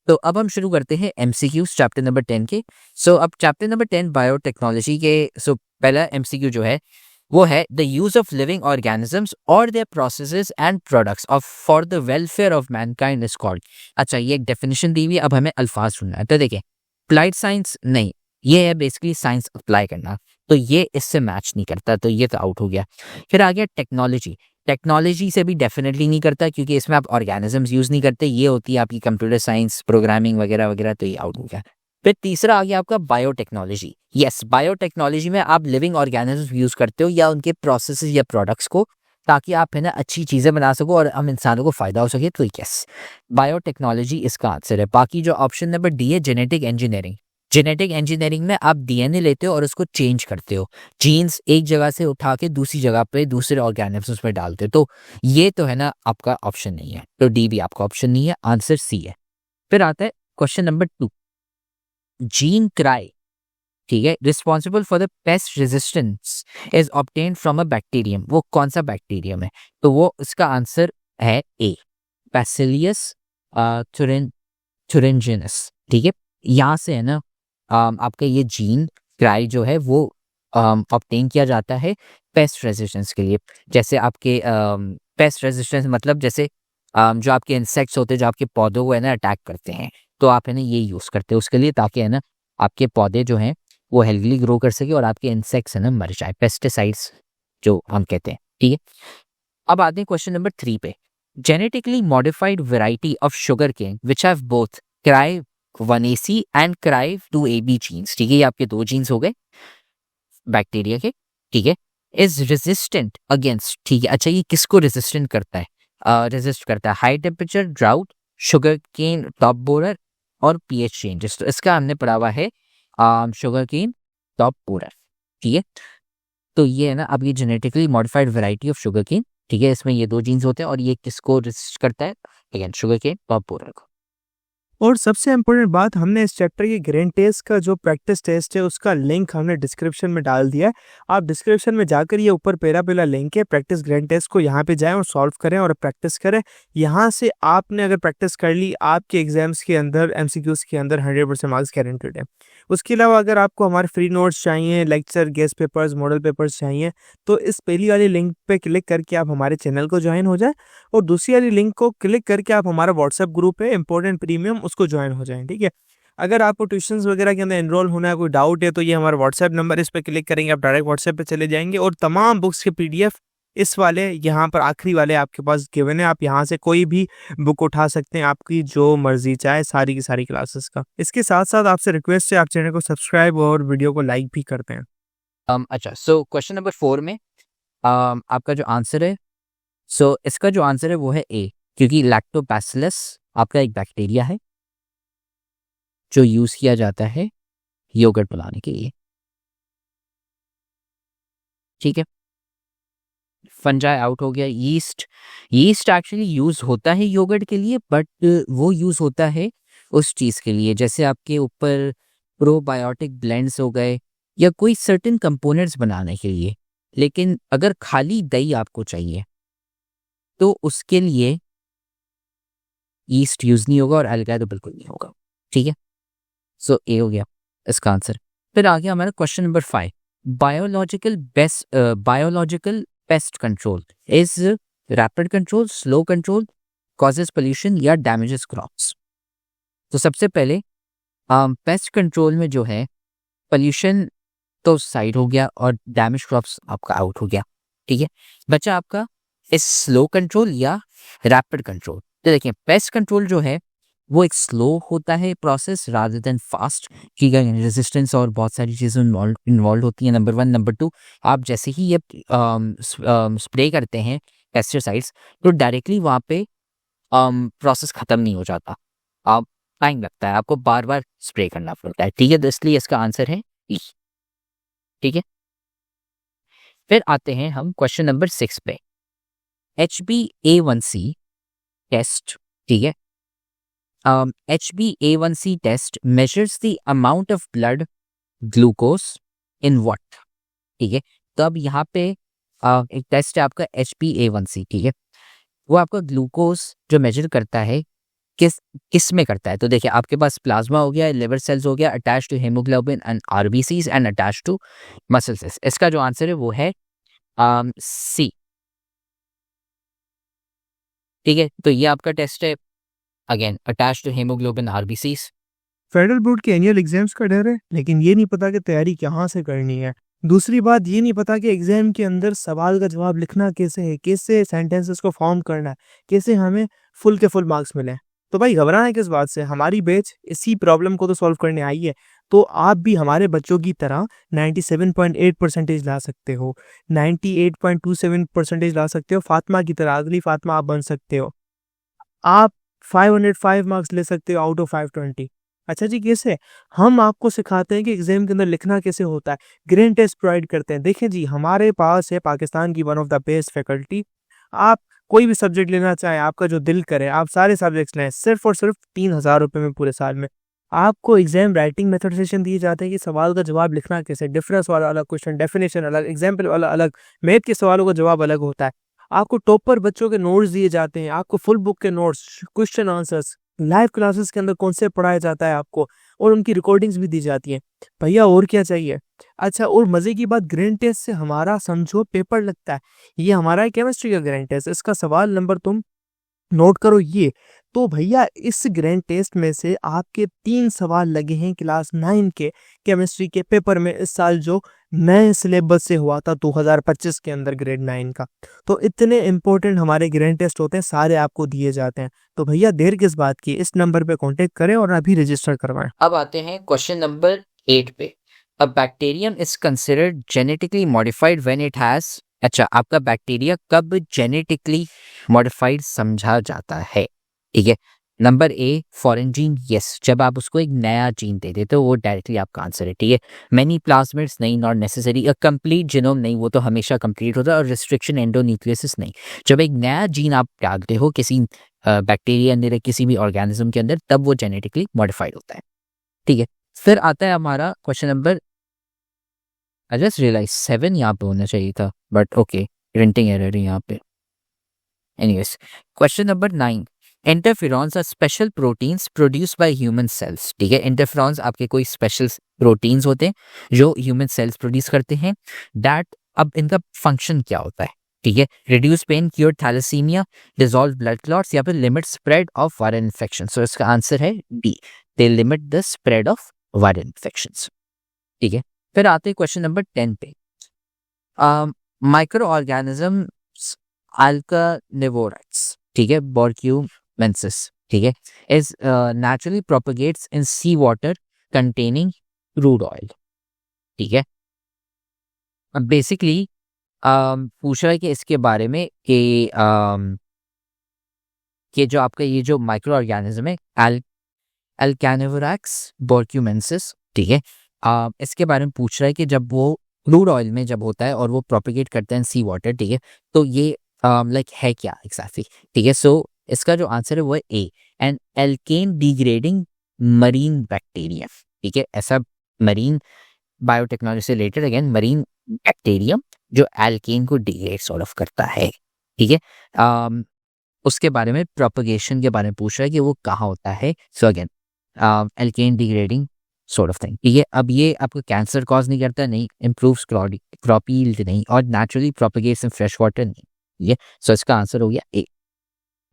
तो अब हम शुरू करते हैं एमसीक्यूज चैप्टर नंबर 10 के। अब चैप्टर नंबर 10 बायोटेक्नोलॉजी के पहला एमसीक्यू जो है वो है the use of living organisms और their processes and products of for the welfare of mankind is called. अच्छा, ये एक डेफिनेशन दी हुई है, अब हमें अल्फाज सुनना है। तो देखिए, अप्लाइड साइंस नहीं, ये है बेसिकली साइंस अप्लाई करना, तो ये इससे मैच नहीं करता, तो ये तो आउट हो गया। फिर आ गया टेक्नोलॉजी, टेक्नोलॉजी से भी डेफिनेटली नहीं करता क्योंकि इसमें आप ऑर्गेनिजम्स यूज नहीं करते, ये होती है आपकी कंप्यूटर साइंस, प्रोग्रामिंग वगैरह वगैरह, तो ये आउट हो गया। फिर तीसरा आ गया आपका बायोटेक्नोलॉजी। यस, बायोटेक्नोलॉजी में आप लिविंग ऑर्गेनिज्म यूज करते हो या उनके प्रोसेसेस या प्रोडक्ट्स को, ताकि आप है ना अच्छी चीजें बना सको और हम इंसानों को फायदा हो सके, तो यस बायोटेक्नोलॉजी इसका आंसर है। बाकी जो ऑप्शन नंबर डी है जेनेटिक इंजीनियरिंग, जेनेटिक इंजीनियरिंग में आप डीएनए लेते हो और उसको चेंज करते हो, जीन्स एक जगह से उठा के दूसरी जगह पे दूसरे ऑर्गेनिजम्स में डालते हो, तो ये तो है ना आपका ऑप्शन नहीं है, तो डी भी आपका ऑप्शन नहीं है, आंसर सी है। फिर आता है क्वेश्चन नंबर 2, जीन क्राई, ठीक है, responsible for the paste resistance is obtained from a bacterium, वो कौन सा बैक्टीरियम है? तो वो इसका आंसर है ए, बैसिलियस थुरिंजिनस, ठीक है। यहाँ से है ना आपका ये जीन क्राई जो है वो ऑब्टेन किया जाता है पेस्ट रेजिस्टेंस के लिए। जैसे आपके पेस्ट रेजिस्टेंस मतलब जैसे जो आपके इंसेक्ट्स होते हैं जो आपके पौधों को है ना अटैक करते हैं, तो आप है ना ये यूज़ करते हो उसके लिए, ताकि है ना आपके पौधे जो हैं वो हेल्थली ग्रो कर सके और आपके इंसेक्ट्स है ना मर जाए, पेस्टिसाइड्स जो हम कहते हैं, ठीक है। अब आते हैं क्वेश्चन नंबर 3 पे, genetically modified variety of sugarcane which have both cry 1AC and cry 2AB genes, ठीक है, ये आपके दो जीन्स हो गए बैक्टीरिया के, ठीक है, इज रेजिस्टेंट अगेंस्ट, ठीक है। अच्छा, ये किसको रेजिस्टेंट करता है? रेजिस्ट करता है high temperature, drought, sugarcane top borer और पीएच चेंजेस। तो इसका हमने पढ़ा हुआ है शुगर केन टॉप बोरर, ठीक है। तो ये है ना अब ये genetically modified variety of sugarcane, ठीक है, इसमें ये दो जीन्स होते हैं और ये किसको रेजिस्ट करता है? Again sugarcane top borer को। और सबसे इम्पोर्टेंट बात, हमने इस चैप्टर के ग्रेन टेस्ट का जो प्रैक्टिस टेस्ट है उसका लिंक हमने डिस्क्रिप्शन में डाल दिया है। आप डिस्क्रिप्शन में जाकर ये ऊपर पहला लिंक है प्रैक्टिस ग्रेन टेस्ट को, यहाँ पे जाएं और सॉल्व करें और प्रैक्टिस करें। यहाँ से आपने अगर प्रैक्टिस कर ली, आपके एग्जाम्स के अंदर एमसीक्यूज के अंदर 100% मार्क्स गारंटेड है। उसके अलावा अगर आपको हमारे फ्री नोट्स चाहिए, lecture, guest papers, model papers चाहिए, तो इस पहली वाली लिंक पे क्लिक करके आप हमारे चैनल को ज्वाइन हो जाए और दूसरी वाली लिंक को क्लिक करके आप हमारा व्हाट्सएप ग्रुप है इंपॉर्टेंट प्रीमियम, उसको ज्वाइन हो जाएं, ठीक है। अगर आपको ट्यूशंस वगैरह के अंदर एनरोल होना है, कोई डाउट है, तो ये हमारा व्हाट्सएप नंबर, इस पर क्लिक करेंगे आप डायरेक्ट व्हाट्सएप पे चले जाएंगे और तमाम बुक्स के पीडीएफ इस वाले यहाँ पर आखिरी वाले आपके पास गिवन है। आप यहाँ से कोई भी बुक उठा सकते हैं, आपकी जो मर्जी चाहे, सारी की सारी क्लासेस का। इसके साथ साथ आपसे रिक्वेस्ट है आप चैनल को सब्सक्राइब और वीडियो को लाइक भी करते हैं। अच्छा, सो क्वेश्चन नंबर 4 में आपका जो आंसर है, इसका जो आंसर है वो है ए, क्योंकि लैक्टोबैसिलस आपका एक बैक्टीरिया है जो यूज किया जाता है योगर्ट बनाने के लिए, ठीक है। फंजाई आउट हो गया। यीस्ट, यीस्ट एक्चुअली यूज होता है योगर्ट के लिए, बट वो यूज होता है उस चीज के लिए जैसे आपके ऊपर प्रोबायोटिक ब्लेंड्स हो गए या कोई सर्टेन कंपोनेंट्स बनाने के लिए। लेकिन अगर खाली दही आपको चाहिए तो उसके लिए ईस्ट यूज नहीं होगा और एल्गाई तो बिल्कुल नहीं होगा, ठीक है। सो ए हो गया इसका आंसर। फिर आ गया हमारा question number 5, biological pest control is rapid control, slow control, causes pollution या डैमेजेस क्रॉप्स। तो सबसे पहले पेस्ट कंट्रोल में जो है पोल्यूशन तो साइड हो गया और डैमेज क्रॉप्स आपका आउट हो गया, ठीक है। बचा आपका इस स्लो कंट्रोल या रैपिड कंट्रोल। तो देखिए, पेस्ट कंट्रोल जो है वो एक स्लो होता है प्रोसेस रादर देन फास्ट, ठीक है, रेजिस्टेंस और बहुत सारी चीज़ें इन्वॉल्व होती हैं, नंबर 1। नंबर 2, आप जैसे ही ये स्प्रे करते हैं पेस्टिसाइड्स तो डायरेक्टली वहाँ पे प्रोसेस ख़त्म नहीं हो जाता, आप टाइम लगता है, आपको बार बार स्प्रे करना पड़ता है, ठीक है। तो इसलिए इसका आंसर है ई, ठीक है। फिर आते हैं हम क्वेश्चन नंबर 6 पे, HbA1c टेस्ट, ठीक है। HbA1c test measures the amount of blood glucose in what, ठीक है। तो अब यहाँ पे एक टेस्ट है आपका HbA1c, ठीक है, वो आपका ग्लूकोज जो मेजर करता है किस में करता है? तो देखिए आपके पास प्लाज्मा हो गया, लिवर सेल्स हो गया, attach to haemoglobin and RBCs and attach to muscle cells. इसका जो आंसर है वो है सी। ठीक है, तो ये आपका टेस्ट है, again attach to haemoglobin RBCs. Federal board के एनुअल एग्जाम्स का डर है, लेकिन ये नहीं पता कि तैयारी कहाँ से करनी है। दूसरी बात ये नहीं पता कि एग्जाम के अंदर सवाल का जवाब लिखना कैसे है, कैसे सेंटेंसेस को फॉर्म करना है, कैसे हमें फुल के फुल मार्क्स मिले। तो भाई घबराना है किस बात से, हमारी बैच इसी प्रॉब्लम को तो सॉल्व करने आई है। तो आप भी हमारे बच्चों की तरह 97.8 परसेंटेज ला सकते हो, 98.27 परसेंटेज ला सकते हो, फातिमा की तरह, अगली फातिमा आप बन सकते हो। आप 505 मार्क्स ले सकते हो आउट ऑफ 520। अच्छा जी, कैसे? हम आपको सिखाते हैं कि एग्जाम के अंदर लिखना कैसे होता है, ग्रेड टेस्ट प्रोवाइड करते हैं। देखिए जी, हमारे पास है पाकिस्तान की one of the best faculty. आप कोई भी सब्जेक्ट लेना चाहें, आपका जो दिल करे, आप सारे सब्जेक्ट्स लें, सिर्फ और सिर्फ 3,000 रुपये में पूरे साल में। आपको एग्जाम राइटिंग मेथड सेशन दिए जाते हैं कि सवाल का जवाब लिखना कैसे, डिफरेंस वाला अलग क्वेश्चन, डेफिनेशन अलग, एग्जाम्पल वाला अलग, मैथ के सवालों का जवाब अलग होता है। आपको टॉपर बच्चों के नोट्स दिए जाते हैं, आपको फुल बुक के notes, question answers, live classes के अंदर कॉन्सेप्ट पढ़ाया जाता है आपको, और उनकी रिकॉर्डिंग्स भी दी जाती हैं। भैया और क्या चाहिए? अच्छा, और मजे की बात, ग्रैंड टेस्ट से हमारा समझो पेपर लगता है। ये हमारा है केमिस्ट्री का ग्रैंड टेस्ट, इसका सवाल नंबर तुम नोट करो ये। तो भैया इस ग्रैंड टेस्ट में से आपके 3 सवाल लगे हैं क्लास 9 के केमिस्ट्री के पेपर में इस साल, जो नए सिलेबस से हुआ था 2025 के अंदर ग्रेड 9 का। तो इतने इंपॉर्टेंट हमारे ग्रैंड टेस्ट होते हैं, सारे आपको दिए जाते हैं। तो भैया देर किस बात की, इस नंबर पे कांटेक्ट करें और अभी रजिस्टर करवाएं। अब आते हैं क्वेश्चन नंबर 8 पे। अ bacterium is considered genetically modified when it has, अच्छा आपका बैक्टीरिया कब जेनेटिकली मॉडिफाइड समझा जाता है? ठीक है, number a foreign gene, yes, जब आप उसको एक नया जीन दे देते हो, वो डायरेक्टली आपका आंसर है। ठीक है, मेनी प्लाज्मिड्स नहीं, not necessary. A complete genome नहीं, वो तो हमेशा कंप्लीट होता है। और रिस्ट्रिक्शन एंडोन्यूक्लियसिस नहीं, जब एक नया जीन आप डालते हो किसी बैक्टीरिया अंदर, किसी भी ऑर्गेनिज्म के अंदर, तब वो जेनेटिकली मॉडिफाइड होता है। ठीक है, फिर आता है हमारा question number, I just realise 7 यहाँ पे होना चाहिए था, बट ओके, प्रिंटिंग एरर है यहाँ पे। Anyways, question number 9, interferons are special proteins produce by human cells. ठीक है, इंटरफेरॉन्स आपके कोई स्पेशल प्रोटीन्स होते हैं जो ह्यूमन सेल्स प्रोड्यूस करते हैं। दैट, अब इनका फंक्शन क्या होता है? ठीक है, reduce pain, cure thalassemia, dissolve blood clots, या फिर limit spread of viral infection. So इसका आंसर है D, they limit the spread of viral infections. ठीक है, फिर आते हैं क्वेश्चन नंबर 10 पे। माइक्रो ऑर्गेनिजम्स अल्कानिवोराइट्स, ठीक है, बोर्क्यूमेंसिस, ठीक है, is naturally propagates in sea water containing crude oil. ठीक है, अब बेसिकली पूछ रहा है कि इसके बारे में कि जो आपका ये जो माइक्रो ऑर्गेनिज्म है अल्कानिवोराक्स बोर्क्यूमेंसिस, ठीक है, इसके बारे में पूछ रहा है कि जब वो क्रूड ऑयल में जब होता है और वो प्रोपिगेट करते हैं सी वाटर, ठीक है, तो ये लाइक है क्या एग्जैक्टली? ठीक है, सो इसका जो आंसर है वो है A, an alkane degrading marine bacteria. ठीक है, ऐसा मरीन बायोटेक्नोलॉजी से रिलेटेड, अगेन मरीन बैक्टीरियम जो एल्केन को डिग्रेड सॉर्ट ऑफ करता है। ठीक है, उसके बारे में प्रोपगेशन के बारे में पूछ रहा है कि वो कहाँ होता है। So again alkane degrading sort of thing. ठीक है, अब ये आपको कैंसर कॉज नहीं करता, नहीं, इम्प्रूव्स क्रॉप यील्ड नहीं, और naturally propagates in fresh water नहीं। ठीक है, सो इसका आंसर हो गया ए।